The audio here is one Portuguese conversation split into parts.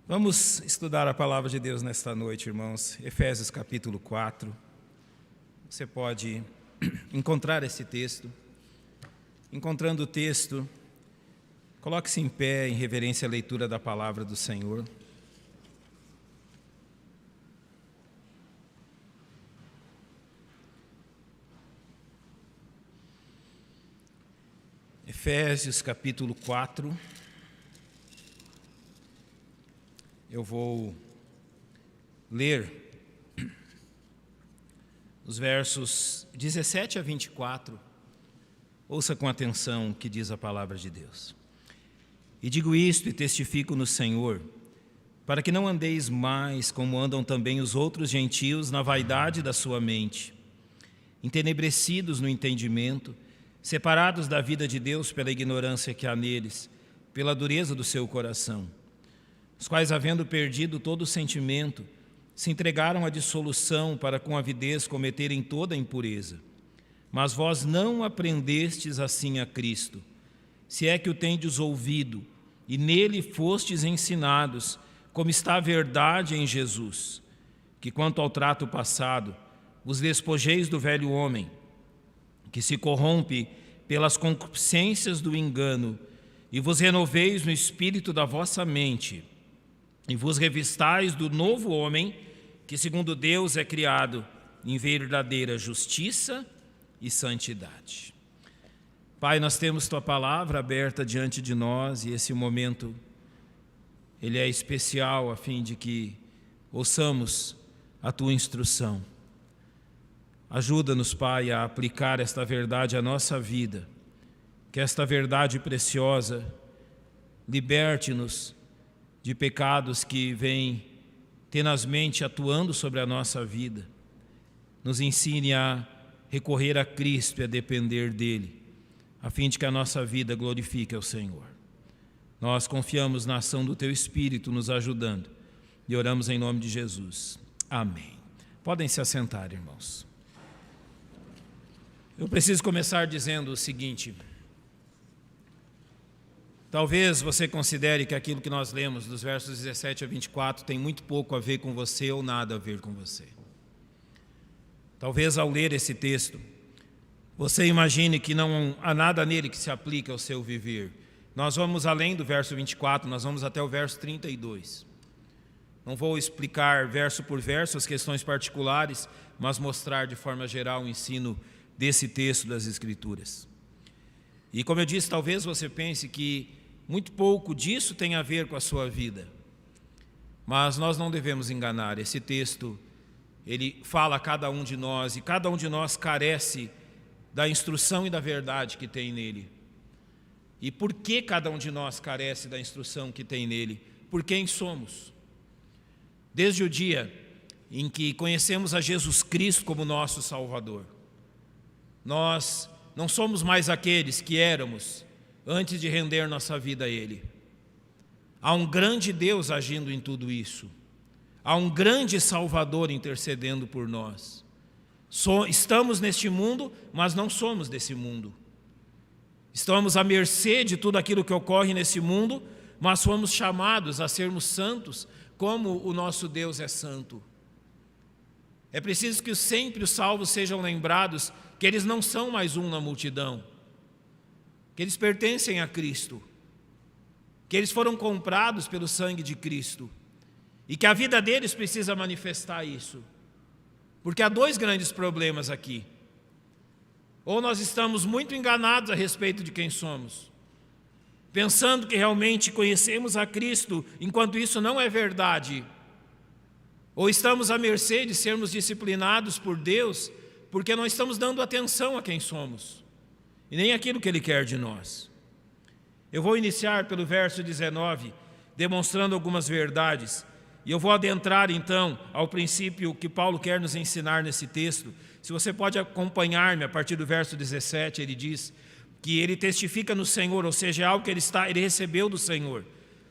Vamos estudar a palavra de Deus nesta noite, irmãos. Efésios capítulo 4. Você pode encontrar esse texto. Encontrando o texto, coloque-se em pé em reverência à leitura da palavra do Senhor. Efésios capítulo 4. Eu vou ler os versos 17 a 24. Ouça com atenção o que diz a palavra de Deus. E digo isto e testifico no Senhor, para que não andeis mais como andam também os outros gentios na vaidade da sua mente, entenebrecidos no entendimento, separados da vida de Deus pela ignorância que há neles, pela dureza do seu coração, os quais, havendo perdido todo o sentimento, se entregaram à dissolução para com avidez cometerem toda a impureza. Mas vós não aprendestes assim a Cristo, se é que o tendes ouvido, e nele fostes ensinados, como está a verdade em Jesus, que quanto ao trato passado, vos despojeis do velho homem, que se corrompe pelas concupiscências do engano, e vos renoveis no espírito da vossa mente, e vos revistais do novo homem, que segundo Deus é criado em verdadeira justiça e santidade. Pai, nós temos Tua palavra aberta diante de nós, e esse momento, ele é especial a fim de que ouçamos a Tua instrução. Ajuda-nos, Pai, a aplicar esta verdade à nossa vida, que esta verdade preciosa liberte-nos de pecados que vêm tenazmente atuando sobre a nossa vida. Nos ensine a recorrer a Cristo e a depender dEle, a fim de que a nossa vida glorifique ao Senhor. Nós confiamos na ação do Teu Espírito nos ajudando e oramos em nome de Jesus. Amém. Podem se assentar, irmãos. Eu preciso começar dizendo o seguinte: talvez você considere que aquilo que nós lemos dos versos 17 a 24 tem muito pouco a ver com você ou nada a ver com você. Talvez ao ler esse texto, você imagine que não há nada nele que se aplique ao seu viver. Nós vamos além do verso 24, nós vamos até o verso 32. Não vou explicar verso por verso as questões particulares, mas mostrar de forma geral o ensino desse texto das Escrituras. E como eu disse, talvez você pense que muito pouco disso tem a ver com a sua vida. Mas nós não devemos enganar. Esse texto, ele fala a cada um de nós, e cada um de nós carece da instrução e da verdade que tem nele. E por que cada um de nós carece da instrução que tem nele? Por quem somos? Desde o dia em que conhecemos a Jesus Cristo como nosso Salvador, nós não somos mais aqueles que éramos antes de render nossa vida a Ele. Há um grande Deus agindo em tudo isso. Há um grande Salvador intercedendo por nós. Estamos neste mundo, mas não somos desse mundo. Estamos à mercê de tudo aquilo que ocorre nesse mundo, mas fomos chamados a sermos santos, como o nosso Deus é santo. É preciso que sempre os salvos sejam lembrados que eles não são mais um na multidão, que eles pertencem a Cristo, que eles foram comprados pelo sangue de Cristo, e que a vida deles precisa manifestar isso. Porque há dois grandes problemas aqui. Ou nós estamos muito enganados a respeito de quem somos, pensando que realmente conhecemos a Cristo, enquanto isso não é verdade. Ou estamos à mercê de sermos disciplinados por Deus, porque não estamos dando atenção a quem somos, e nem aquilo que Ele quer de nós. Eu vou iniciar pelo verso 19, demonstrando algumas verdades, e eu vou adentrar então ao princípio que Paulo quer nos ensinar nesse texto. Se você pode acompanhar-me a partir do verso 17, ele diz que ele testifica no Senhor, ou seja, é algo que ele recebeu do Senhor.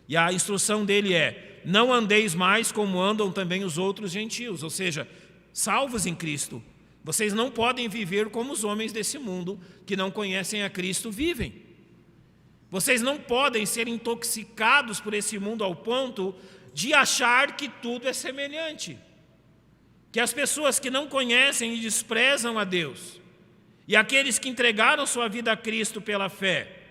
E a instrução dele é: não andeis mais como andam também os outros gentios, ou seja, salvos em Cristo. Vocês não podem viver como os homens desse mundo que não conhecem a Cristo vivem. Vocês não podem ser intoxicados por esse mundo ao ponto de achar que tudo é semelhante. Que as pessoas que não conhecem e desprezam a Deus, e aqueles que entregaram sua vida a Cristo pela fé,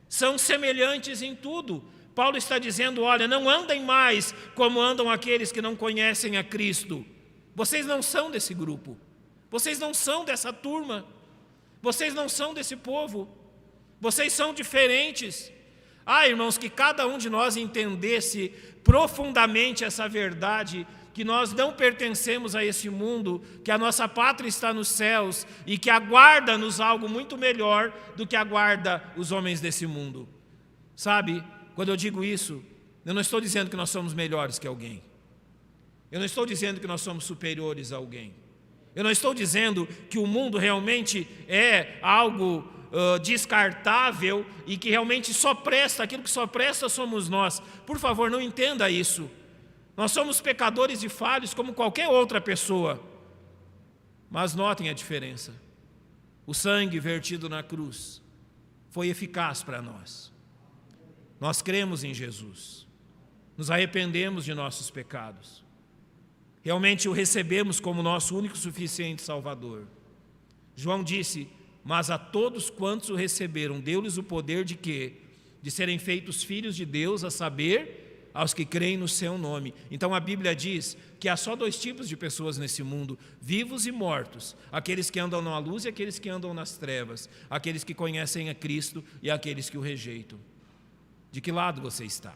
são semelhantes em tudo. Paulo está dizendo, olha, não andem mais como andam aqueles que não conhecem a Cristo. Vocês não são desse grupo. Vocês não são dessa turma. Vocês não são desse povo. Vocês são diferentes. Irmãos, que cada um de nós entendesse profundamente essa verdade, que nós não pertencemos a esse mundo, que a nossa pátria está nos céus e que aguarda-nos algo muito melhor do que aguarda os homens desse mundo. Sabe, quando eu digo isso, eu não estou dizendo que nós somos melhores que alguém. Eu não estou dizendo que nós somos superiores a alguém. Eu não estou dizendo que o mundo realmente é algo descartável e que realmente só presta, aquilo que só presta somos nós. Por favor, não entenda isso. Nós somos pecadores e falhos como qualquer outra pessoa. Mas notem a diferença. O sangue vertido na cruz foi eficaz para nós. Nós cremos em Jesus. Nos arrependemos de nossos pecados. Realmente o recebemos como nosso único e suficiente Salvador. João disse, mas a todos quantos o receberam, deu-lhes o poder de quê? De serem feitos filhos de Deus, a saber, aos que creem no seu nome. Então a Bíblia diz que há só dois tipos de pessoas nesse mundo, vivos e mortos, aqueles que andam na luz e aqueles que andam nas trevas, aqueles que conhecem a Cristo e aqueles que o rejeitam. De que lado você está?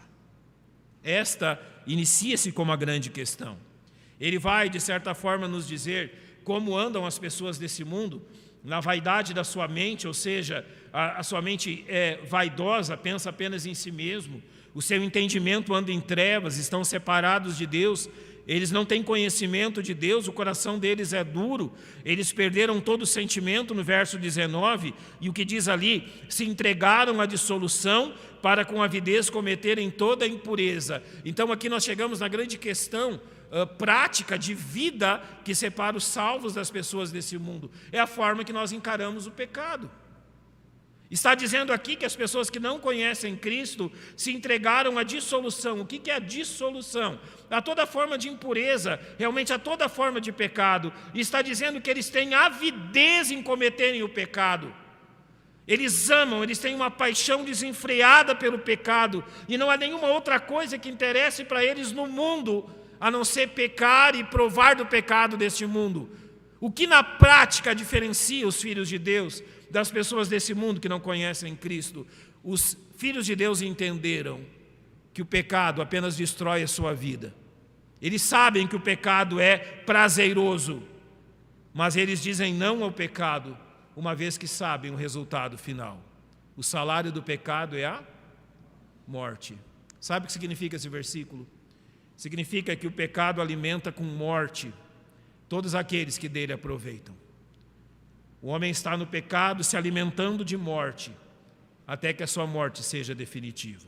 Esta inicia-se como a grande questão. Ele vai, de certa forma, nos dizer como andam as pessoas desse mundo, na vaidade da sua mente, ou seja, a sua mente é vaidosa, pensa apenas em si mesmo, o seu entendimento anda em trevas, estão separados de Deus, eles não têm conhecimento de Deus, o coração deles é duro, eles perderam todo o sentimento no verso 19, e o que diz ali, se entregaram à dissolução para com avidez cometerem toda a impureza. Então aqui nós chegamos na grande questão prática de vida que separa os salvos das pessoas desse mundo. É a forma que nós encaramos o pecado. Está dizendo aqui que as pessoas que não conhecem Cristo se entregaram à dissolução. O que é a dissolução? A toda forma de impureza, realmente a toda forma de pecado. E está dizendo que eles têm avidez em cometerem o pecado. Eles amam, eles têm uma paixão desenfreada pelo pecado. E não há nenhuma outra coisa que interesse para eles no mundo, a não ser pecar e provar do pecado deste mundo. O que na prática diferencia os filhos de Deus das pessoas desse mundo que não conhecem Cristo? Os filhos de Deus entenderam que o pecado apenas destrói a sua vida. Eles sabem que o pecado é prazeroso, mas eles dizem não ao pecado, uma vez que sabem o resultado final. O salário do pecado é a morte. Sabe o que significa esse versículo? Significa que o pecado alimenta com morte todos aqueles que dele aproveitam. O homem está no pecado se alimentando de morte, até que a sua morte seja definitiva.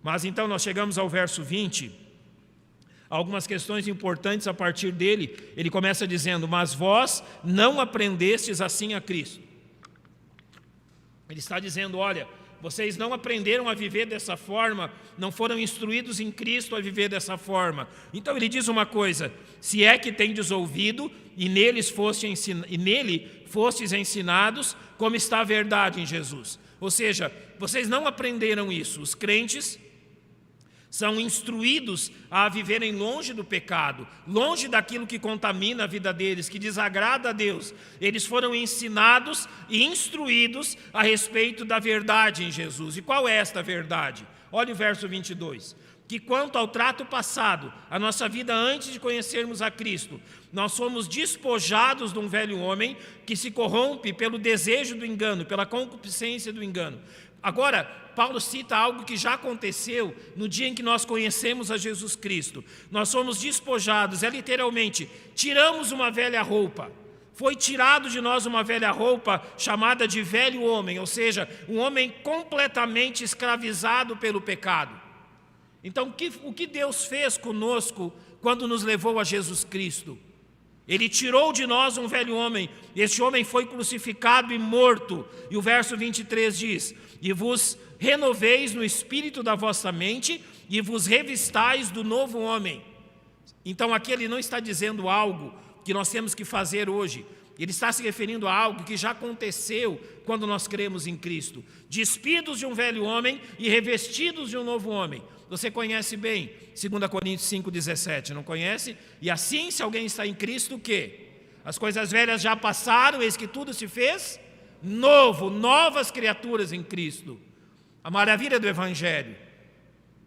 Mas então nós chegamos ao verso 20, algumas questões importantes a partir dele. Ele começa dizendo, mas vós não aprendestes assim a Cristo. Ele está dizendo, olha, vocês não aprenderam a viver dessa forma, não foram instruídos em Cristo a viver dessa forma. Então ele diz uma coisa, se é que tendes ouvido e nele fostes ensinados, como está a verdade em Jesus. Ou seja, vocês não aprenderam isso. Os crentes são instruídos a viverem longe do pecado, longe daquilo que contamina a vida deles, que desagrada a Deus. Eles foram ensinados e instruídos a respeito da verdade em Jesus. E qual é esta verdade? Olha o verso 22. Que quanto ao trato passado, a nossa vida antes de conhecermos a Cristo, nós fomos despojados de um velho homem que se corrompe pelo desejo do engano, pela concupiscência do engano. Agora, Paulo cita algo que já aconteceu no dia em que nós conhecemos a Jesus Cristo. Nós somos despojados, literalmente, tiramos uma velha roupa. Foi tirado de nós uma velha roupa chamada de velho homem, ou seja, um homem completamente escravizado pelo pecado. Então, o que Deus fez conosco quando nos levou a Jesus Cristo? Ele tirou de nós um velho homem. Este homem foi crucificado e morto. E o verso 23 diz: e vos renoveis no espírito da vossa mente e vos revistais do novo homem. Então aqui ele não está dizendo algo que nós temos que fazer hoje. Ele está se referindo a algo que já aconteceu quando nós cremos em Cristo. Despidos de um velho homem e revestidos de um novo homem. Você conhece bem 2 Coríntios 5,17, não conhece? E assim, se alguém está em Cristo, o quê? As coisas velhas já passaram, eis que tudo se fez novo, novas criaturas em Cristo. A maravilha do Evangelho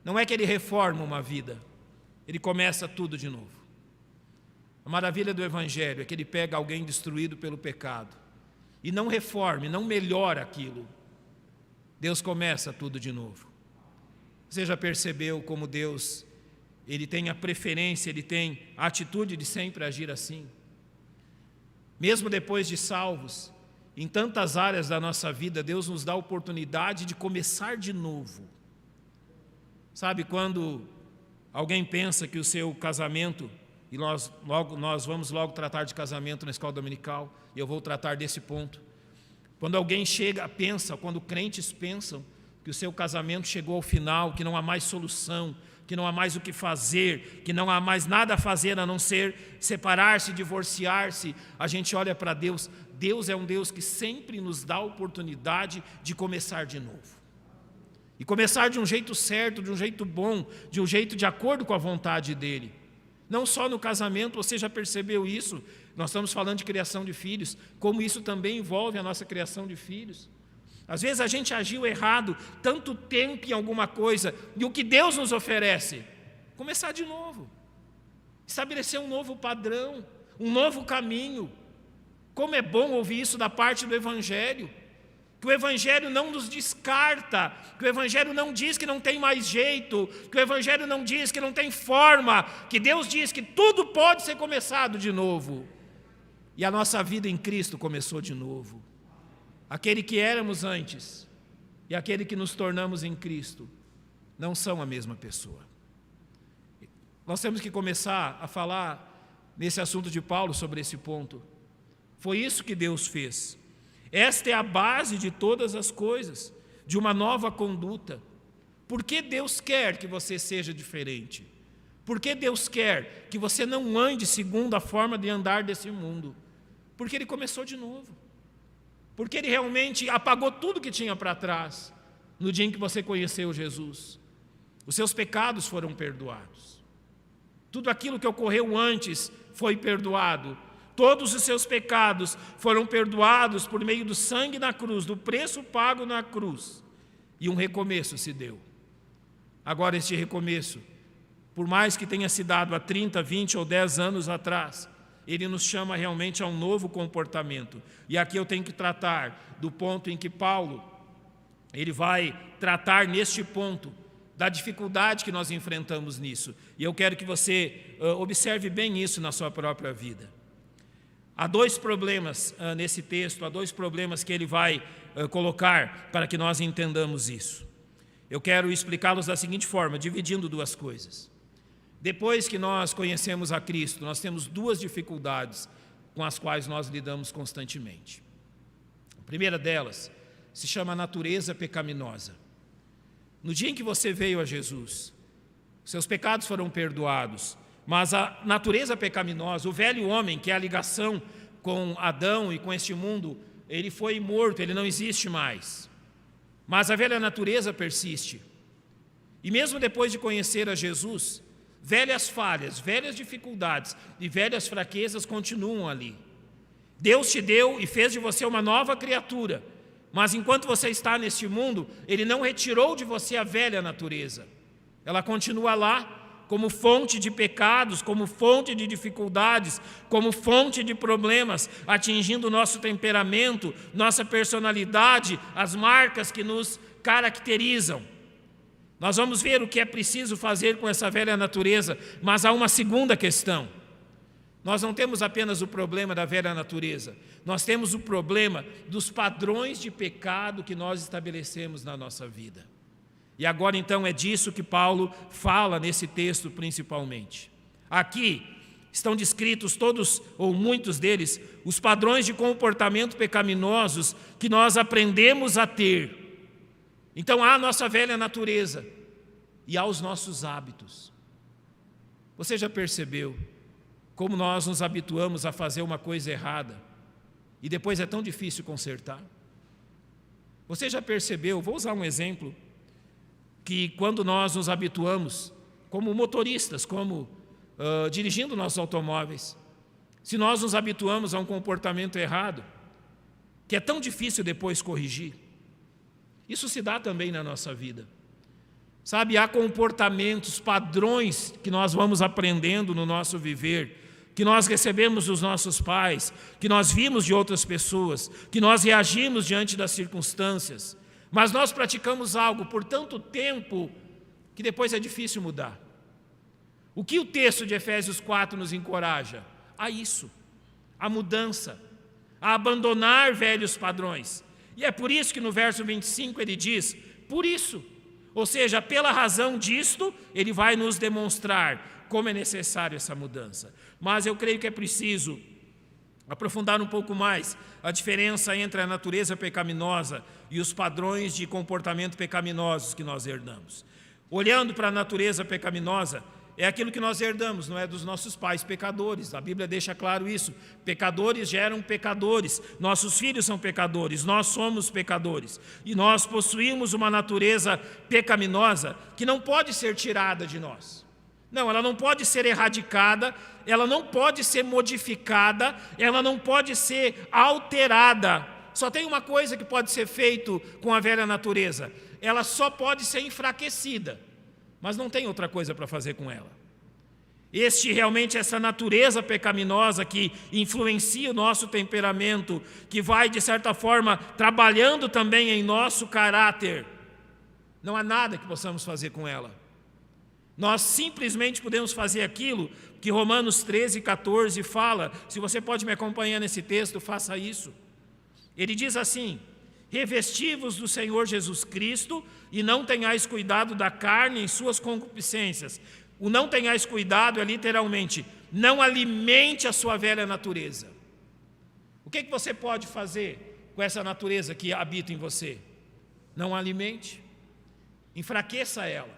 não é que ele reforma uma vida, ele começa tudo de novo. A maravilha do Evangelho é que ele pega alguém destruído pelo pecado e não reforma, não melhora aquilo. Deus começa tudo de novo. Você já percebeu como Deus, Ele tem a preferência, Ele tem a atitude de sempre agir assim? Mesmo depois de salvos, em tantas áreas da nossa vida, Deus nos dá a oportunidade de começar de novo. Sabe, quando alguém pensa que o seu casamento, e nós vamos logo tratar de casamento na escola dominical, e eu vou tratar desse ponto. Quando alguém pensa, quando crentes pensam que o seu casamento chegou ao final, que não há mais solução, que não há mais o que fazer, que não há mais nada a fazer a não ser separar-se, divorciar-se, a gente olha para Deus. Deus é um Deus que sempre nos dá a oportunidade de começar de novo. E começar de um jeito certo, de um jeito bom, de um jeito de acordo com a vontade dEle. Não só no casamento, você já percebeu isso? Nós estamos falando de criação de filhos, como isso também envolve a nossa criação de filhos. Às vezes a gente agiu errado tanto tempo em alguma coisa, e o que Deus nos oferece? Começar de novo. Estabelecer um novo padrão, um novo caminho. Como é bom ouvir isso da parte do Evangelho. Que o Evangelho não nos descarta, que o Evangelho não diz que não tem mais jeito, que o Evangelho não diz que não tem forma, que Deus diz que tudo pode ser começado de novo. E a nossa vida em Cristo começou de novo. Aquele que éramos antes e aquele que nos tornamos em Cristo não são a mesma pessoa. Nós temos que começar a falar nesse assunto de Paulo sobre esse ponto. Foi isso que Deus fez. Esta é a base de todas as coisas, de uma nova conduta. Por que Deus quer que você seja diferente? Por que Deus quer que você não ande segundo a forma de andar desse mundo? Porque Ele começou de novo. Porque Ele realmente apagou tudo que tinha para trás no dia em que você conheceu Jesus. Os seus pecados foram perdoados. Tudo aquilo que ocorreu antes foi perdoado. Todos os seus pecados foram perdoados por meio do sangue na cruz, do preço pago na cruz. E um recomeço se deu. Agora este recomeço, por mais que tenha se dado há 30, 20 ou 10 anos atrás, ele nos chama realmente a um novo comportamento. E aqui eu tenho que tratar do ponto em que Paulo, ele vai tratar neste ponto da dificuldade que nós enfrentamos nisso. E eu quero que você observe bem isso na sua própria vida. Há dois problemas nesse texto, há dois problemas que ele vai colocar para que nós entendamos isso. Eu quero explicá-los da seguinte forma, dividindo duas coisas. Depois que nós conhecemos a Cristo, nós temos duas dificuldades com as quais nós lidamos constantemente. A primeira delas se chama natureza pecaminosa. No dia em que você veio a Jesus, seus pecados foram perdoados, mas a natureza pecaminosa, o velho homem, que é a ligação com Adão e com este mundo, ele foi morto, ele não existe mais. Mas a velha natureza persiste. E mesmo depois de conhecer a Jesus, velhas falhas, velhas dificuldades e velhas fraquezas continuam ali. Deus te deu e fez de você uma nova criatura, mas enquanto você está neste mundo, Ele não retirou de você a velha natureza. Ela continua lá, como fonte de pecados, como fonte de dificuldades, como fonte de problemas, atingindo o nosso temperamento, nossa personalidade, as marcas que nos caracterizam. Nós vamos ver o que é preciso fazer com essa velha natureza, mas há uma segunda questão. Nós não temos apenas o problema da velha natureza, nós temos o problema dos padrões de pecado que nós estabelecemos na nossa vida. E agora então é disso que Paulo fala nesse texto principalmente. Aqui estão descritos todos ou muitos deles, os padrões de comportamento pecaminosos que nós aprendemos a ter. Então há a nossa velha natureza e há os nossos hábitos. Você já percebeu como nós nos habituamos a fazer uma coisa errada e depois é tão difícil consertar? Você já percebeu, vou usar um exemplo, que quando nós nos habituamos, como motoristas, como dirigindo nossos automóveis, se nós nos habituamos a um comportamento errado, que é tão difícil depois corrigir, isso se dá também na nossa vida. Sabe, há comportamentos, padrões que nós vamos aprendendo no nosso viver, que nós recebemos dos nossos pais, que nós vimos de outras pessoas, que nós reagimos diante das circunstâncias, mas nós praticamos algo por tanto tempo que depois é difícil mudar. O que o texto de Efésios 4 nos encoraja? A isso, a mudança, a abandonar velhos padrões. E é por isso que no verso 25 ele diz, por isso, ou seja, pela razão disto, ele vai nos demonstrar como é necessário essa mudança. Mas eu creio que é preciso aprofundar um pouco mais a diferença entre a natureza pecaminosa e os padrões de comportamento pecaminosos que nós herdamos. Olhando para a natureza pecaminosa, é aquilo que nós herdamos, não é dos nossos pais pecadores. A Bíblia deixa claro isso. Pecadores geram pecadores. Nossos filhos são pecadores. Nós somos pecadores. E nós possuímos uma natureza pecaminosa que não pode ser tirada de nós. Não, ela não pode ser erradicada, ela não pode ser modificada, ela não pode ser alterada. Só tem uma coisa que pode ser feito com a velha natureza. Ela só pode ser enfraquecida. Mas não tem outra coisa para fazer com ela. Essa natureza pecaminosa que influencia o nosso temperamento, que vai, de certa forma, trabalhando também em nosso caráter, não há nada que possamos fazer com ela. Nós simplesmente podemos fazer aquilo que Romanos 13:14 fala. Se você pode me acompanhar nesse texto, faça isso. Ele diz assim: revesti-vos do Senhor Jesus Cristo e não tenhais cuidado da carne em suas concupiscências. O não tenhais cuidado é literalmente, não alimente a sua velha natureza. O que você pode fazer com essa natureza que habita em você? Não alimente, enfraqueça ela.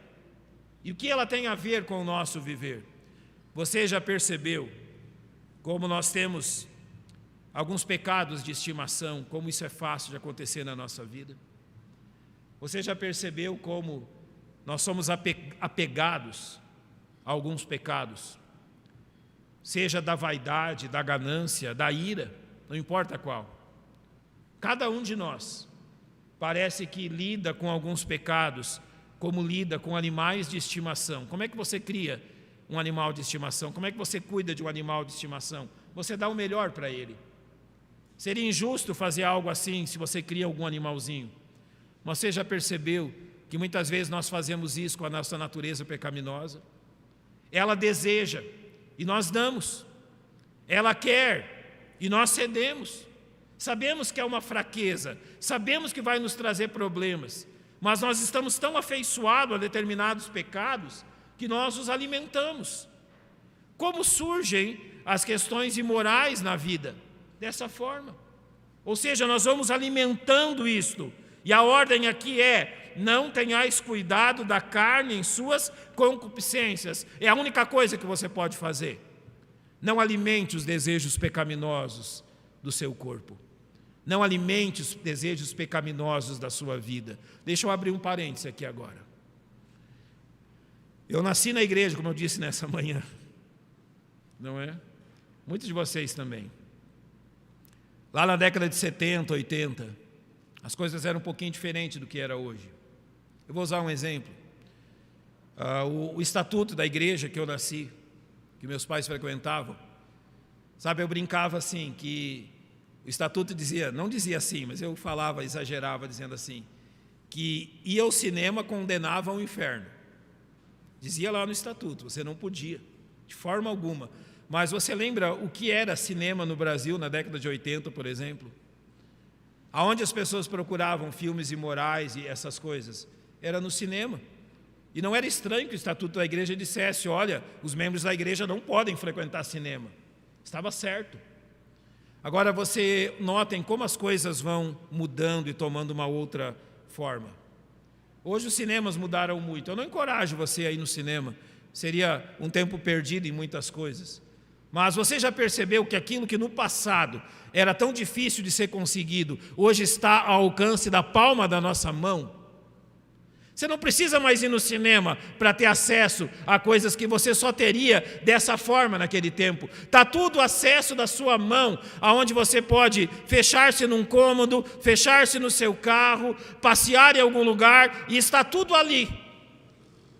E o que ela tem a ver com o nosso viver? Você já percebeu como nós temos alguns pecados de estimação, como isso é fácil de acontecer na nossa vida? Você já percebeu como nós somos apegados a alguns pecados? Seja da vaidade, da ganância, da ira, não importa qual. Cada um de nós parece que lida com alguns pecados como lida com animais de estimação. Como é que você cria um animal de estimação? Como é que você cuida de um animal de estimação? Você dá o melhor para ele. Seria injusto fazer algo assim se você cria algum animalzinho. Você já percebeu que muitas vezes nós fazemos isso com a nossa natureza pecaminosa? Ela deseja e nós damos. Ela quer e nós cedemos. Sabemos que é uma fraqueza, sabemos que vai nos trazer problemas, mas nós estamos tão afeiçoados a determinados pecados que nós os alimentamos. Como surgem as questões imorais na vida? Dessa forma. Ou seja, nós vamos alimentando isto. E a ordem aqui é: não tenhais cuidado da carne em suas concupiscências. É a única coisa que você pode fazer. Não alimente os desejos pecaminosos do seu corpo. Não alimente os desejos pecaminosos da sua vida. Deixa eu abrir um parêntese aqui agora. Eu nasci na igreja, como eu disse nessa manhã. Não é? Muitos de vocês também. Lá na década de 70, 80, as coisas eram um pouquinho diferentes do que era hoje. Eu vou usar um exemplo. O estatuto da igreja que eu nasci, que meus pais frequentavam, sabe, eu brincava assim, que o estatuto dizia, não dizia assim, mas eu falava, exagerava, dizendo assim, que ir ao cinema condenava ao inferno. Dizia lá no estatuto, você não podia, de forma alguma. Mas você lembra o que era cinema no Brasil na década de 80, por exemplo? Aonde as pessoas procuravam filmes imorais e essas coisas? Era no cinema. E não era estranho que o estatuto da igreja dissesse: olha, os membros da igreja não podem frequentar cinema. Estava certo. Agora você notem como as coisas vão mudando e tomando uma outra forma. Hoje os cinemas mudaram muito. Eu não encorajo você a ir no cinema. Seria um tempo perdido em muitas coisas. Mas você já percebeu que aquilo que no passado era tão difícil de ser conseguido, hoje está ao alcance da palma da nossa mão? Você não precisa mais ir no cinema para ter acesso a coisas que você só teria dessa forma naquele tempo. Está tudo acesso da sua mão, aonde você pode fechar-se num cômodo, fechar-se no seu carro, passear em algum lugar, e está tudo ali,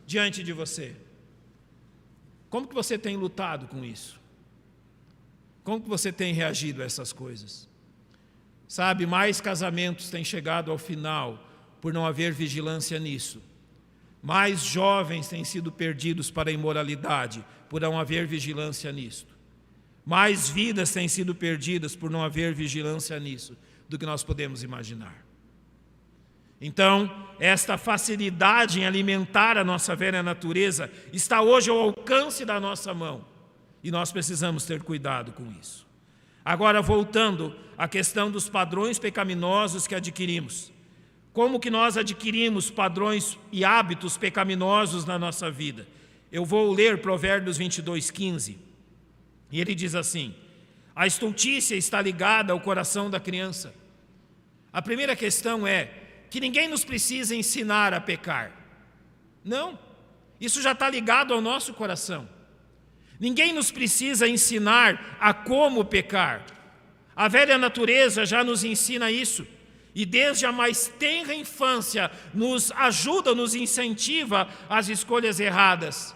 diante de você. Como que você tem lutado com isso? Como que você tem reagido a essas coisas? Sabe, mais casamentos têm chegado ao final por não haver vigilância nisso. Mais jovens têm sido perdidos para a imoralidade por não haver vigilância nisso. Mais vidas têm sido perdidas por não haver vigilância nisso do que nós podemos imaginar. Então, esta facilidade em alimentar a nossa velha natureza está hoje ao alcance da nossa mão. E nós precisamos ter cuidado com isso. Agora, voltando à questão dos padrões pecaminosos que adquirimos. Como que nós adquirimos padrões e hábitos pecaminosos na nossa vida? Eu vou ler Provérbios 22:15. E ele diz assim: a estultícia está ligada ao coração da criança. A primeira questão é que ninguém nos precisa ensinar a pecar. Não, isso já está ligado ao nosso coração. Ninguém nos precisa ensinar a como pecar. A velha natureza já nos ensina isso. E desde a mais tenra infância nos ajuda, nos incentiva às escolhas erradas.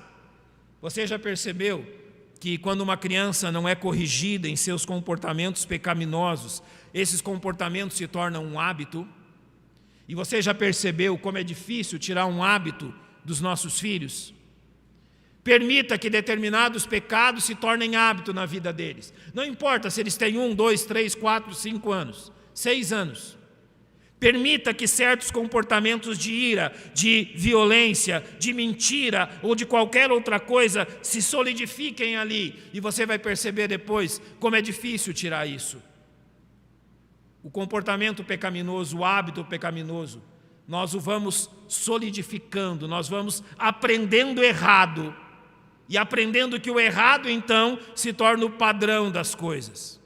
Você já percebeu que quando uma criança não é corrigida em seus comportamentos pecaminosos, esses comportamentos se tornam um hábito? E você já percebeu como é difícil tirar um hábito dos nossos filhos? Permita que determinados pecados se tornem hábito na vida deles. Não importa se eles têm 1, 2, 3, 4, 5 anos, 6 anos. Permita que certos comportamentos de ira, de violência, de mentira ou de qualquer outra coisa se solidifiquem ali. E você vai perceber depois como é difícil tirar isso. O comportamento pecaminoso, o hábito pecaminoso, nós o vamos solidificando, nós vamos aprendendo errado. E aprendendo que o errado, então, se torna o padrão das coisas.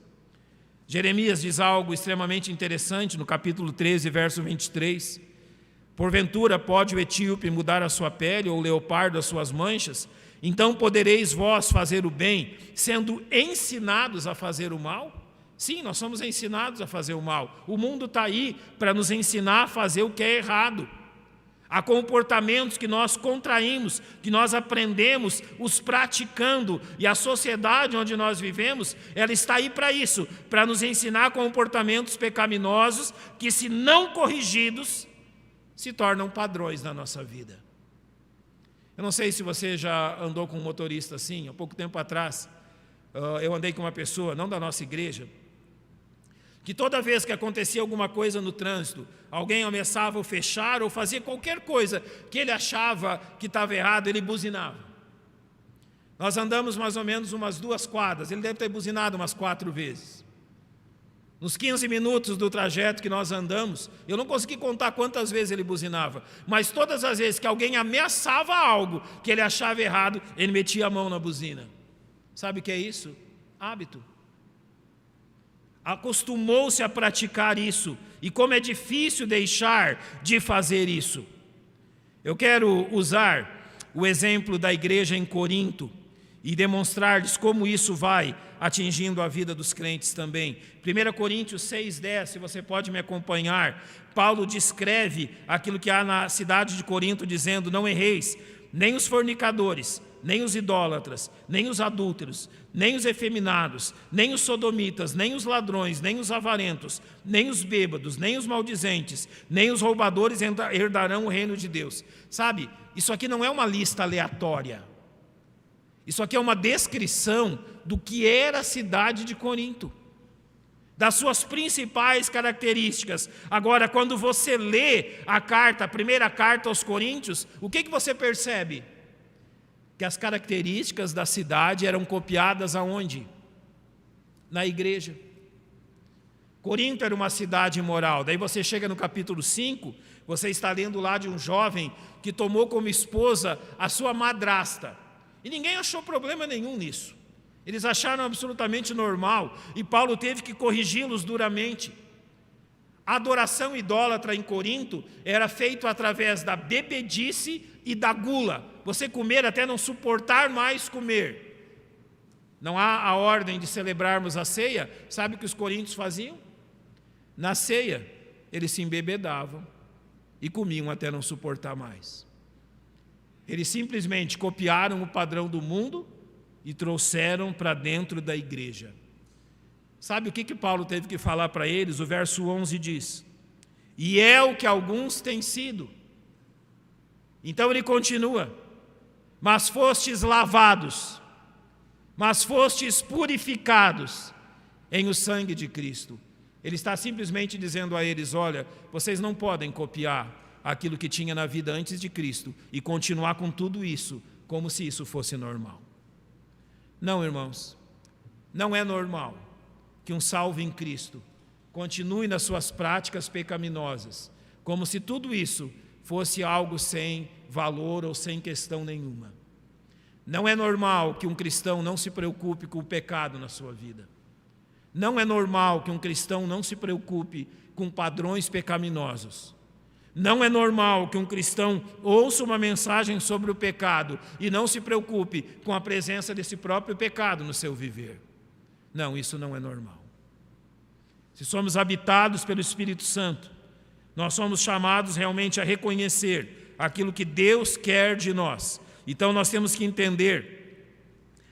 Jeremias diz algo extremamente interessante no capítulo 13, verso 23. Porventura pode o etíope mudar a sua pele ou o leopardo as suas manchas? Então podereis vós fazer o bem, sendo ensinados a fazer o mal? Sim, nós somos ensinados a fazer o mal. O mundo está aí para nos ensinar a fazer o que é errado. Há comportamentos que nós contraímos, que nós aprendemos os praticando, e a sociedade onde nós vivemos, ela está aí para isso, para nos ensinar comportamentos pecaminosos que, se não corrigidos, se tornam padrões na nossa vida. Eu não sei se você já andou com um motorista assim. Há pouco tempo atrás, eu andei com uma pessoa, não da nossa igreja, que toda vez que acontecia alguma coisa no trânsito, alguém ameaçava o fechar ou fazia qualquer coisa que ele achava que estava errado, ele buzinava. Nós andamos mais ou menos umas 2 quadras, ele deve ter buzinado umas 4 vezes. Nos 15 minutos do trajeto que nós andamos, eu não consegui contar quantas vezes ele buzinava, mas todas as vezes que alguém ameaçava algo que ele achava errado, ele metia a mão na buzina. Sabe o que é isso? Hábito. Acostumou-se a praticar isso, e como é difícil deixar de fazer isso. Eu quero usar o exemplo da igreja em Corinto e demonstrar-lhes como isso vai atingindo a vida dos crentes também. 1 Coríntios 6:10, se você pode me acompanhar, Paulo descreve aquilo que há na cidade de Corinto, dizendo: não erreis, nem os fornicadores, nem os idólatras, nem os adúlteros, nem os efeminados, nem os sodomitas, nem os ladrões, nem os avarentos, nem os bêbados, nem os maldizentes, nem os roubadores herdarão o reino de Deus. Sabe, isso aqui não é uma lista aleatória. Isso aqui é uma descrição do que era a cidade de Corinto. das suas principais características. Agora, quando você lê a primeira carta aos Coríntios, o que você percebe? Que as características da cidade eram copiadas aonde? Na igreja. Corinto era uma cidade imoral. Daí você chega no capítulo 5, você está lendo lá de um jovem que tomou como esposa a sua madrasta. E ninguém achou problema nenhum nisso. Eles acharam absolutamente normal, e Paulo teve que corrigi-los duramente. A adoração idólatra em Corinto era feita através da bebedice e da gula. Você comer até não suportar mais comer. Não há a ordem de celebrarmos a ceia. Sabe o que os coríntios faziam? Na ceia, eles se embebedavam e comiam até não suportar mais. Eles simplesmente copiaram o padrão do mundo e trouxeram para dentro da igreja. Sabe o que Paulo teve que falar para eles? O verso 11 diz: e é o que alguns têm sido. Então ele continua: mas fostes lavados, mas fostes purificados em o sangue de Cristo. Ele está simplesmente dizendo a eles: olha, vocês não podem copiar aquilo que tinha na vida antes de Cristo e continuar com tudo isso como se isso fosse normal. Não, irmãos, não é normal que um salvo em Cristo continue nas suas práticas pecaminosas, como se tudo isso fosse algo sem valor ou sem questão nenhuma. Não é normal que um cristão não se preocupe com o pecado na sua vida. Não é normal que um cristão não se preocupe com padrões pecaminosos. Não é normal que um cristão ouça uma mensagem sobre o pecado e não se preocupe com a presença desse próprio pecado no seu viver. Não, isso não é normal. Se somos habitados pelo Espírito Santo, nós somos chamados realmente a reconhecer aquilo que Deus quer de nós. Então nós temos que entender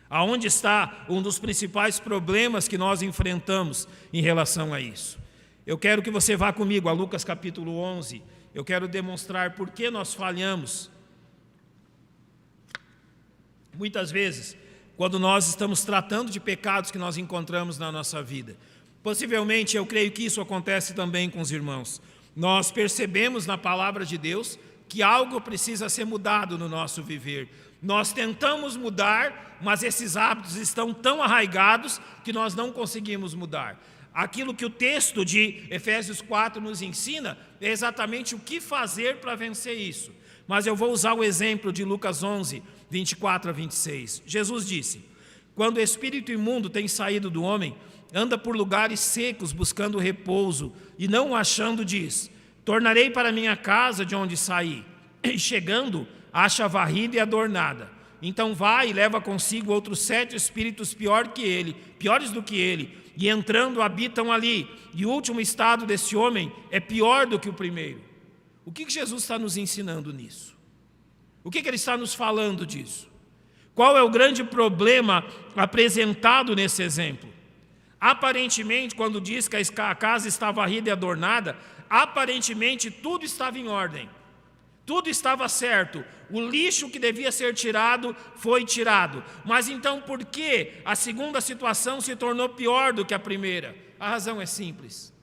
aonde está um dos principais problemas que nós enfrentamos em relação a isso. Eu quero que você vá comigo a Lucas capítulo 11. Eu quero demonstrar por que nós falhamos. Muitas vezes, quando nós estamos tratando de pecados que nós encontramos na nossa vida. Possivelmente, eu creio que isso acontece também com os irmãos. Nós percebemos na palavra de Deus que algo precisa ser mudado no nosso viver. Nós tentamos mudar, mas esses hábitos estão tão arraigados que nós não conseguimos mudar. Aquilo que o texto de Efésios 4 nos ensina é exatamente o que fazer para vencer isso. Mas eu vou usar o exemplo de Lucas 11, 24 a 26. Jesus disse: quando o espírito imundo tem saído do homem, anda por lugares secos buscando repouso, e não o achando diz: tornarei para minha casa de onde saí. E chegando, acha varrida e adornada. Então vai e leva consigo outros 7 espíritos piores do que ele, e entrando habitam ali. E o último estado desse homem é pior do que o primeiro. O que Jesus está nos ensinando nisso? O que ele está nos falando disso? Qual é o grande problema apresentado nesse exemplo? Aparentemente, quando diz que a casa está varrida e adornada, aparentemente tudo estava em ordem. Tudo estava certo. O lixo que devia ser tirado foi tirado. Mas então por que a segunda situação se tornou pior do que a primeira? A razão é simples.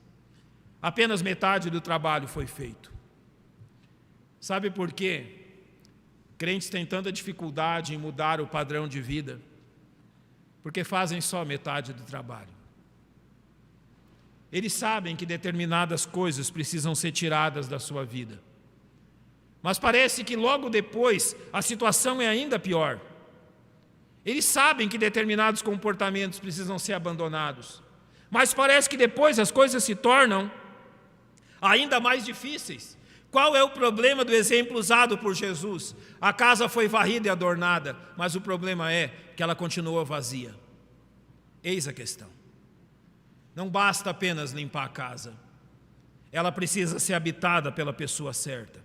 Apenas metade do trabalho foi feito. Sabe por quê? Crentes têm tanta dificuldade em mudar o padrão de vida, porque fazem só metade do trabalho. Eles sabem que determinadas coisas precisam ser tiradas da sua vida. Mas parece que logo depois a situação é ainda pior. Eles sabem que determinados comportamentos precisam ser abandonados. Mas parece que depois as coisas se tornam ainda mais difíceis. Qual é o problema do exemplo usado por Jesus? A casa foi varrida e adornada, mas o problema é que ela continua vazia. Eis a questão. Não basta apenas limpar a casa. Ela precisa ser habitada pela pessoa certa.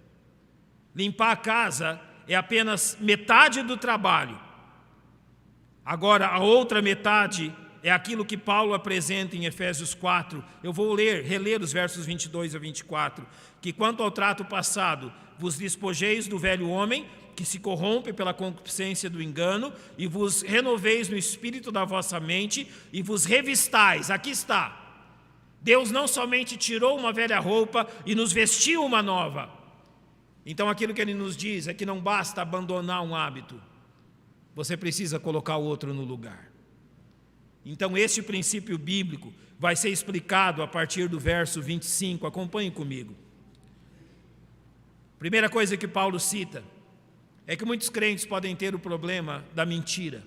Limpar a casa é apenas metade do trabalho. Agora, a outra metade é aquilo que Paulo apresenta em Efésios 4. Eu vou reler os versos 22 a 24. Que quanto ao trato passado, vos despojeis do velho homem, que se corrompe pela concupiscência do engano, e vos renoveis no espírito da vossa mente, e vos revistais, aqui está, Deus não somente tirou uma velha roupa e nos vestiu uma nova. Então aquilo que Ele nos diz é que não basta abandonar um hábito, você precisa colocar o outro no lugar. Então esse princípio bíblico vai ser explicado a partir do verso 25, acompanhe comigo. Primeira coisa que Paulo cita é que muitos crentes podem ter o problema da mentira.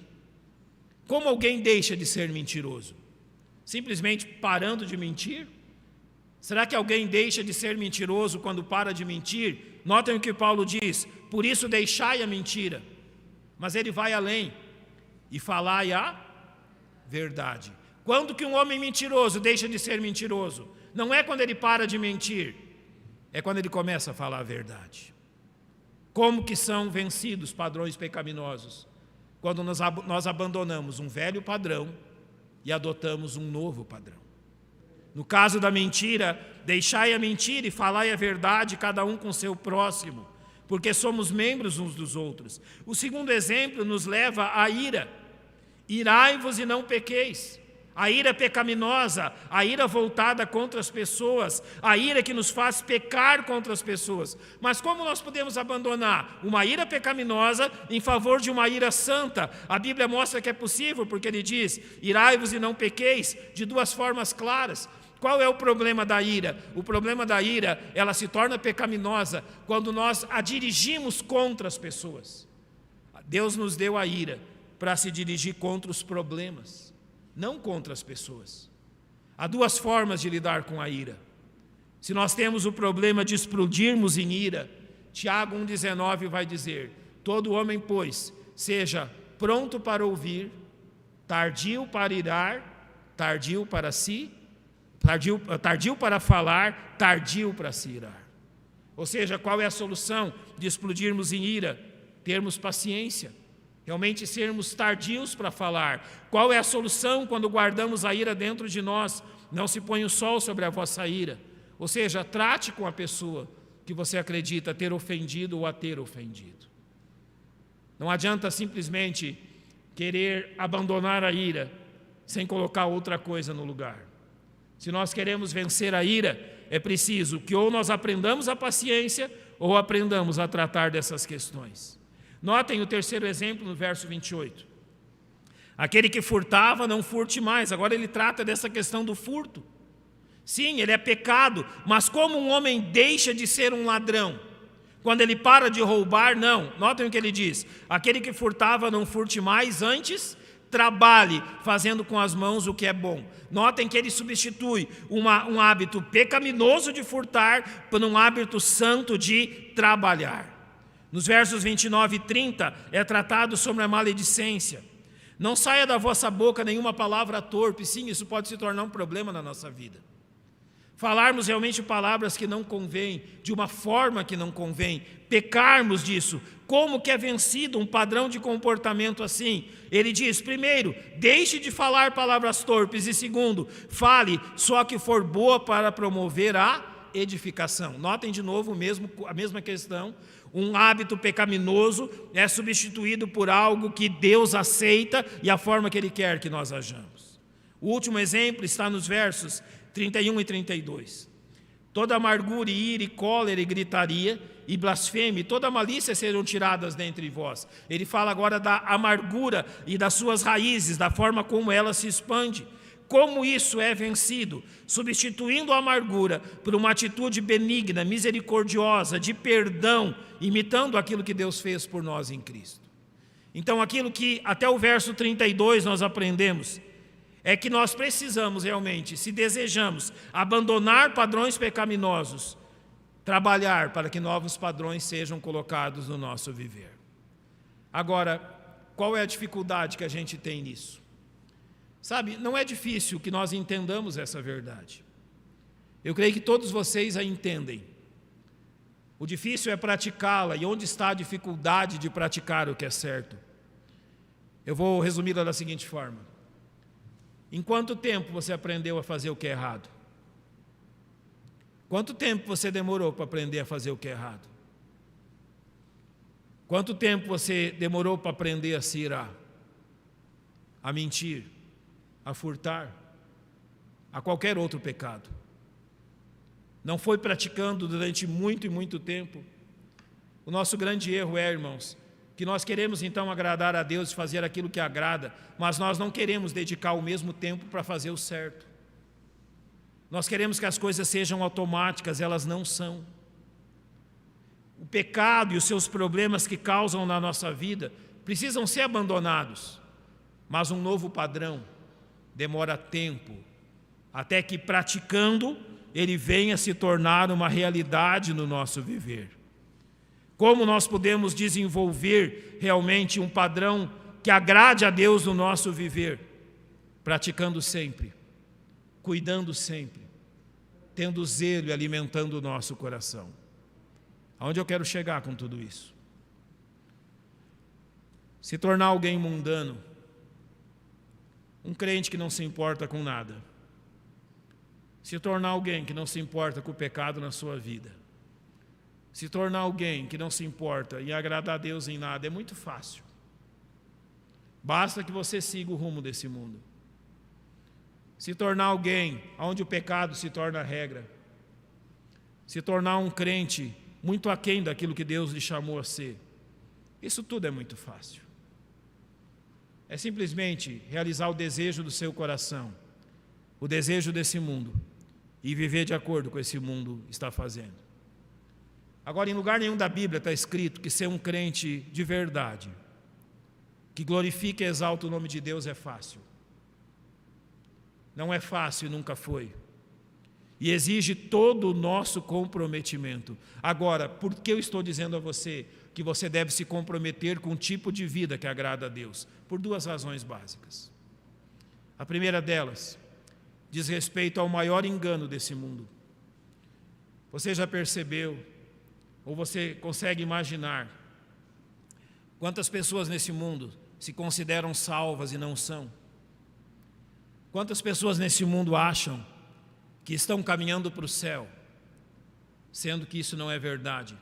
Como alguém deixa de ser mentiroso? Simplesmente parando de mentir? Será que alguém deixa de ser mentiroso quando para de mentir? Notem o que Paulo diz: por isso deixai a mentira. Mas ele vai além: e falai a verdade. Quando que um homem mentiroso deixa de ser mentiroso? Não é quando ele para de mentir, é quando ele começa a falar a verdade. Como que são vencidos padrões pecaminosos? Quando nós abandonamos um velho padrão e adotamos um novo padrão. No caso da mentira, deixai a mentira e falai a verdade, cada um com seu próximo, porque somos membros uns dos outros. O segundo exemplo nos leva à ira. Irai-vos e não pequeis. A ira pecaminosa, a ira voltada contra as pessoas, a ira que nos faz pecar contra as pessoas. Mas como nós podemos abandonar uma ira pecaminosa em favor de uma ira santa? A Bíblia mostra que é possível, porque ele diz: irai-vos e não pequeis, de duas formas claras. Qual é o problema da ira? O problema da ira, ela se torna pecaminosa quando nós a dirigimos contra as pessoas. Deus nos deu a ira para se dirigir contra os problemas, não contra as pessoas. Há duas formas de lidar com a ira. Se nós temos o problema de explodirmos em ira, Tiago 1,19 vai dizer: todo homem, pois, seja pronto para ouvir, tardio para irar, tardio para falar, tardio para se irar. Ou seja, qual é a solução de explodirmos em ira? Termos paciência, realmente sermos tardios para falar. Qual é a solução quando guardamos a ira dentro de nós? Não se põe o sol sobre a vossa ira. Ou seja, trate com a pessoa que você acredita ter ofendido ou a ter ofendido. Não adianta simplesmente querer abandonar a ira sem colocar outra coisa no lugar. Se nós queremos vencer a ira, é preciso que ou nós aprendamos a paciência ou aprendamos a tratar dessas questões. Notem o terceiro exemplo no verso 28. Aquele que furtava, não furte mais. Agora ele trata dessa questão do furto. Sim, ele é pecado, mas como um homem deixa de ser um ladrão? Quando ele para de roubar, não. Notem o que ele diz: aquele que furtava, não furte mais, antes trabalhe fazendo com as mãos o que é bom. Notem que ele substitui um hábito pecaminoso de furtar por um hábito santo de trabalhar. Nos versos 29 e 30 é tratado sobre a maledicência. Não saia da vossa boca nenhuma palavra torpe. Sim, isso pode se tornar um problema na nossa vida. Falarmos realmente palavras que não convêm, de uma forma que não convém, pecarmos disso. Como que é vencido um padrão de comportamento assim? Ele diz: primeiro, deixe de falar palavras torpes, e segundo, fale só que for boa para promover a edificação. Notem de novo a mesma questão. Um hábito pecaminoso é substituído por algo que Deus aceita e a forma que Ele quer que nós hajamos. O último exemplo está nos versos 31 e 32. Toda amargura, e ira, e cólera, e gritaria, e blasfêmia, e toda malícia serão tiradas dentre vós. Ele fala agora da amargura e das suas raízes, da forma como ela se expande. Como isso é vencido? Substituindo a amargura por uma atitude benigna, misericordiosa, de perdão, imitando aquilo que Deus fez por nós em Cristo. Então, aquilo que até o verso 32 nós aprendemos é que nós precisamos realmente, se desejamos abandonar padrões pecaminosos, trabalhar para que novos padrões sejam colocados no nosso viver. Agora, qual é a dificuldade que a gente tem nisso? Sabe, não é difícil que nós entendamos essa verdade. Eu creio que todos vocês a entendem. O difícil é praticá-la, e onde está a dificuldade de praticar o que é certo? Eu vou resumi-la da seguinte forma: em quanto tempo você aprendeu a fazer o que é errado? Quanto tempo você demorou para aprender a fazer o que é errado? Quanto tempo você demorou para aprender a se irar, a mentir, a furtar? a qualquer outro pecado. Não foi praticando durante muito e muito tempo. O nosso grande erro é, irmãos, que nós queremos então agradar a Deus e fazer aquilo que agrada, mas nós não queremos dedicar o mesmo tempo para fazer o certo. Nós queremos que as coisas sejam automáticas, elas não são. O pecado e os seus problemas que causam na nossa vida precisam ser abandonados, mas um novo padrão demora tempo, até que praticando ele venha se tornar uma realidade no nosso viver. Como nós podemos desenvolver realmente um padrão que agrade a Deus no nosso viver? Praticando sempre, cuidando sempre, tendo zelo e alimentando o nosso coração. Aonde eu quero chegar com tudo isso? Se tornar alguém mundano, um crente que não se importa com nada, se tornar alguém que não se importa com o pecado na sua vida, se tornar alguém que não se importa em agradar a Deus em nada, é muito fácil. Basta que você siga o rumo desse mundo. Se tornar alguém onde o pecado se torna regra, se tornar um crente muito aquém daquilo que Deus lhe chamou a ser, isso tudo é muito fácil. É simplesmente realizar o desejo do seu coração, o desejo desse mundo, e viver de acordo com o que esse mundo está fazendo. Agora, em lugar nenhum da Bíblia está escrito que ser um crente de verdade, que glorifica e exalta o nome de Deus, é fácil. Não é fácil e nunca foi. E exige todo o nosso comprometimento. Agora, por que eu estou dizendo a você que você deve se comprometer com um tipo de vida que agrada a Deus? Por duas razões básicas. A primeira delas diz respeito ao maior engano desse mundo. Você já percebeu, ou você consegue imaginar, quantas pessoas nesse mundo se consideram salvas e não são? Quantas pessoas nesse mundo acham que estão caminhando para o céu, sendo que isso não é verdade?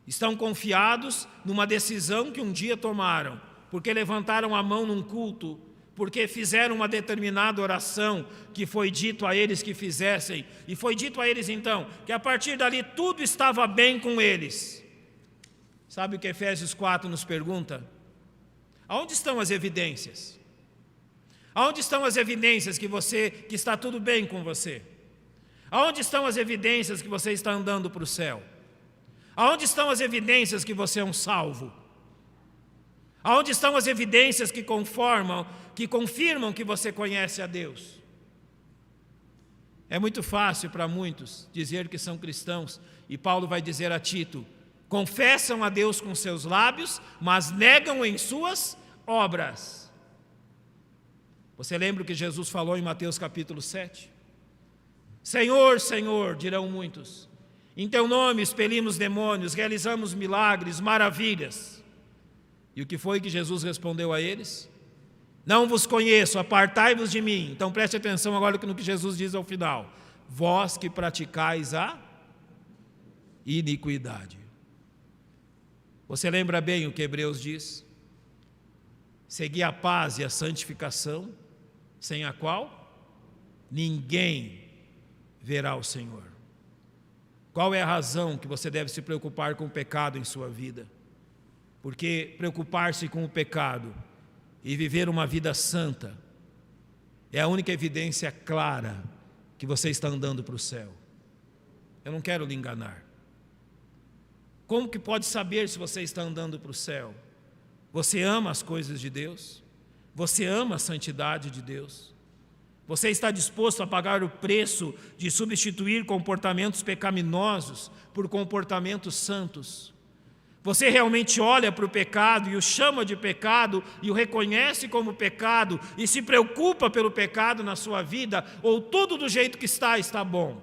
Estão confiados numa decisão que um dia tomaram, porque levantaram a mão num culto, porque fizeram uma determinada oração que foi dito a eles que fizessem, e foi dito a eles então que a partir dali tudo estava bem com eles. Sabe o que Efésios 4 nos pergunta? Aonde estão as evidências? Aonde estão as evidências que está tudo bem com você? Aonde estão as evidências que você está andando para o céu? Aonde estão as evidências que você é um salvo? Aonde estão as evidências que confirmam que você conhece a Deus? É muito fácil para muitos dizer que são cristãos, e Paulo vai dizer a Tito: confessam a Deus com seus lábios, mas negam em suas obras. Você lembra o que Jesus falou em Mateus capítulo 7? Senhor, Senhor, dirão muitos, em teu nome expelimos demônios, realizamos milagres, maravilhas. E o que foi que Jesus respondeu a eles? Não vos conheço, apartai-vos de mim. Então preste atenção agora no que Jesus diz ao final: vós que praticais a iniquidade. Você lembra bem o que Hebreus diz? Segui a paz e a santificação, sem a qual ninguém verá o Senhor. Qual é a razão que você deve se preocupar com o pecado em sua vida? Porque preocupar-se com o pecado e viver uma vida santa é a única evidência clara que você está andando para o céu. Eu não quero lhe enganar. Como que pode saber se você está andando para o céu? Você ama as coisas de Deus? Você ama a santidade de Deus? Você está disposto a pagar o preço de substituir comportamentos pecaminosos por comportamentos santos? Você realmente olha para o pecado e o chama de pecado e o reconhece como pecado e se preocupa pelo pecado na sua vida, ou tudo do jeito que está bom?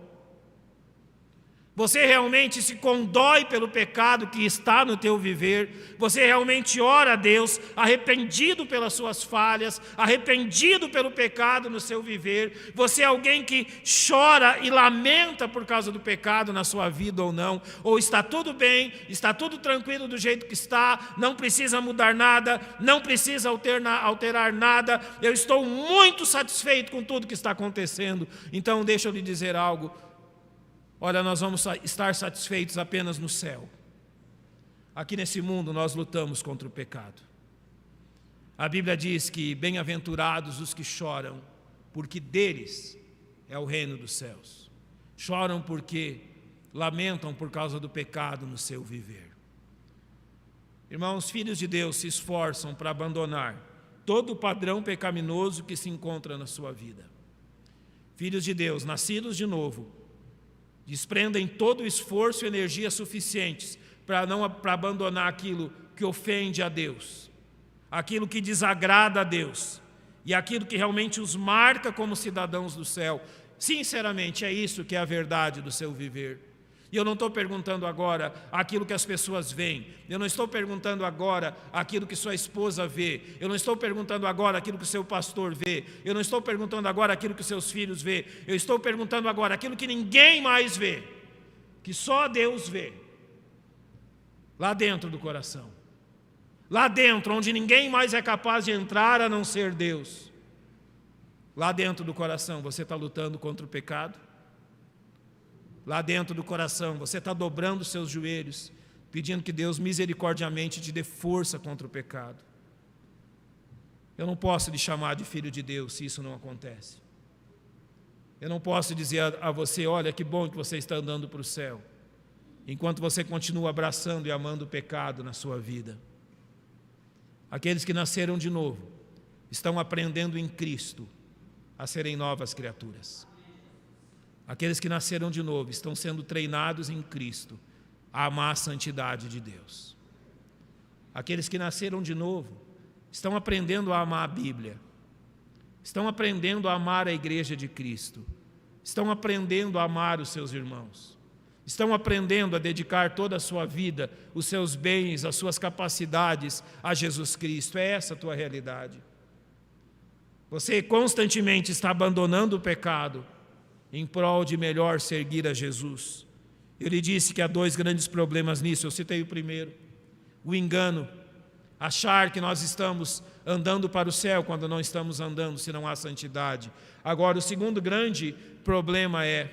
Você realmente se condói pelo pecado que está no teu viver? Você realmente ora a Deus, arrependido pelas suas falhas, arrependido pelo pecado no seu viver? Você é alguém que chora e lamenta por causa do pecado na sua vida ou não? Ou está tudo bem, está tudo tranquilo do jeito que está, não precisa mudar nada, não precisa alterar nada, eu estou muito satisfeito com tudo que está acontecendo? Então deixa eu lhe dizer algo. Olha, nós vamos estar satisfeitos apenas no céu. Aqui nesse mundo nós lutamos contra o pecado. A Bíblia diz que bem-aventurados os que choram, porque deles é o reino dos céus. Choram porque lamentam por causa do pecado no seu viver. Irmãos, filhos de Deus se esforçam para abandonar todo o padrão pecaminoso que se encontra na sua vida. Filhos de Deus, nascidos de novo, desprendem todo o esforço e energia suficientes para abandonar aquilo que ofende a Deus, aquilo que desagrada a Deus e aquilo que realmente os marca como cidadãos do céu. Sinceramente, é isso que é a verdade do seu viver. E eu não estou perguntando agora aquilo que as pessoas veem, eu não estou perguntando agora aquilo que sua esposa vê, eu não estou perguntando agora aquilo que o seu pastor vê, eu não estou perguntando agora aquilo que os seus filhos vê, eu estou perguntando agora aquilo que ninguém mais vê, que só Deus vê, lá dentro do coração, lá dentro onde ninguém mais é capaz de entrar a não ser Deus. Lá dentro do coração você está lutando contra o pecado? Lá dentro do coração, você está dobrando os seus joelhos, pedindo que Deus misericordiamente te dê força contra o pecado. Eu não posso lhe chamar de filho de Deus se isso não acontece. Eu não posso dizer a você, olha que bom que você está andando para o céu, enquanto você continua abraçando e amando o pecado na sua vida. Aqueles que nasceram de novo, estão aprendendo em Cristo a serem novas criaturas. Aqueles que nasceram de novo estão sendo treinados em Cristo a amar a santidade de Deus. Aqueles que nasceram de novo estão aprendendo a amar a Bíblia, estão aprendendo a amar a igreja de Cristo, estão aprendendo a amar os seus irmãos, estão aprendendo a dedicar toda a sua vida, os seus bens, as suas capacidades a Jesus Cristo. É essa a tua realidade. Você constantemente está abandonando o pecado em prol de melhor seguir a Jesus. Eu lhe disse que há dois grandes problemas nisso. Eu citei o primeiro, o engano, achar que nós estamos andando para o céu quando não estamos andando, se não há santidade. Agora, o segundo grande problema é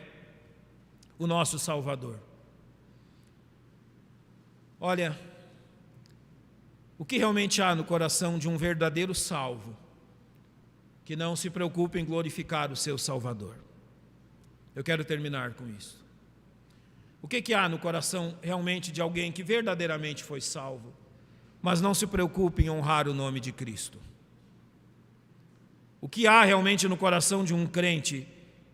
o nosso Salvador. Olha, o que realmente há no coração de um verdadeiro salvo que não se preocupa em glorificar o seu Salvador? Eu quero terminar com isso. O que há no coração realmente de alguém que verdadeiramente foi salvo, mas não se preocupa em honrar o nome de Cristo? O que há realmente no coração de um crente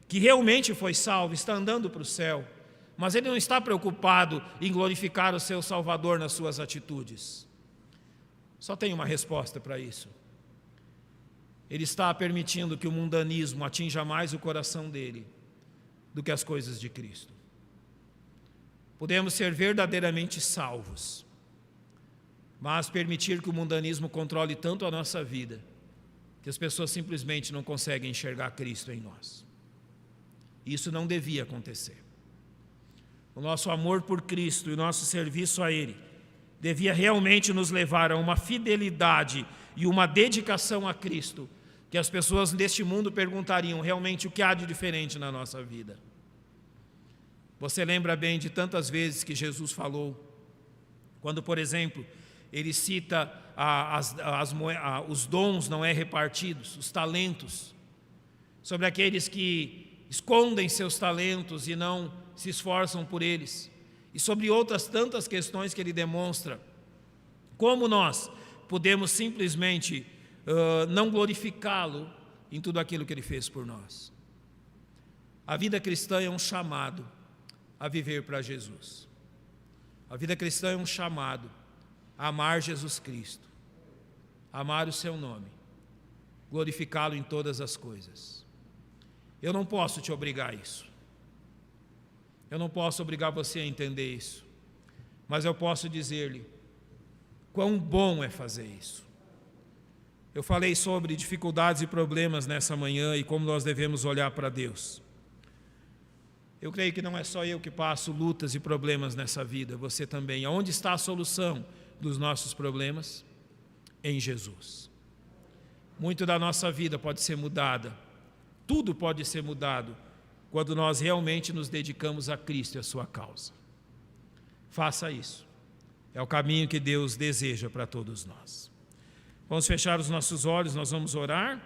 que realmente foi salvo, está andando para o céu, mas ele não está preocupado em glorificar o seu Salvador nas suas atitudes? Só tem uma resposta para isso. Ele está permitindo que o mundanismo atinja mais o coração dele do que as coisas de Cristo. Podemos ser verdadeiramente salvos, mas permitir que o mundanismo controle tanto a nossa vida, que as pessoas simplesmente não conseguem enxergar Cristo em nós. Isso não devia acontecer. O nosso amor por Cristo e o nosso serviço a Ele devia realmente nos levar a uma fidelidade e uma dedicação a Cristo, que as pessoas deste mundo perguntariam realmente o que há de diferente na nossa vida. Você lembra bem de tantas vezes que Jesus falou, quando, por exemplo, ele cita os dons não repartidos, os talentos, sobre aqueles que escondem seus talentos e não se esforçam por eles, e sobre outras tantas questões que ele demonstra, como nós podemos simplesmente não glorificá-lo em tudo aquilo que ele fez por nós. A vida cristã é um chamado a viver para Jesus. A vida cristã é um chamado a amar Jesus Cristo, amar o seu nome, glorificá-lo em todas as coisas. Eu não posso te obrigar a isso. Eu não posso obrigar você a entender isso, mas eu posso dizer-lhe quão bom é fazer isso. Eu falei sobre dificuldades e problemas nessa manhã e como nós devemos olhar para Deus. Eu creio que não é só eu que passo lutas e problemas nessa vida, você também. Aonde está a solução dos nossos problemas? Em Jesus. Muito da nossa vida pode ser mudada, tudo pode ser mudado, quando nós realmente nos dedicamos a Cristo e a sua causa. Faça isso. É o caminho que Deus deseja para todos nós. Vamos fechar os nossos olhos, nós vamos orar.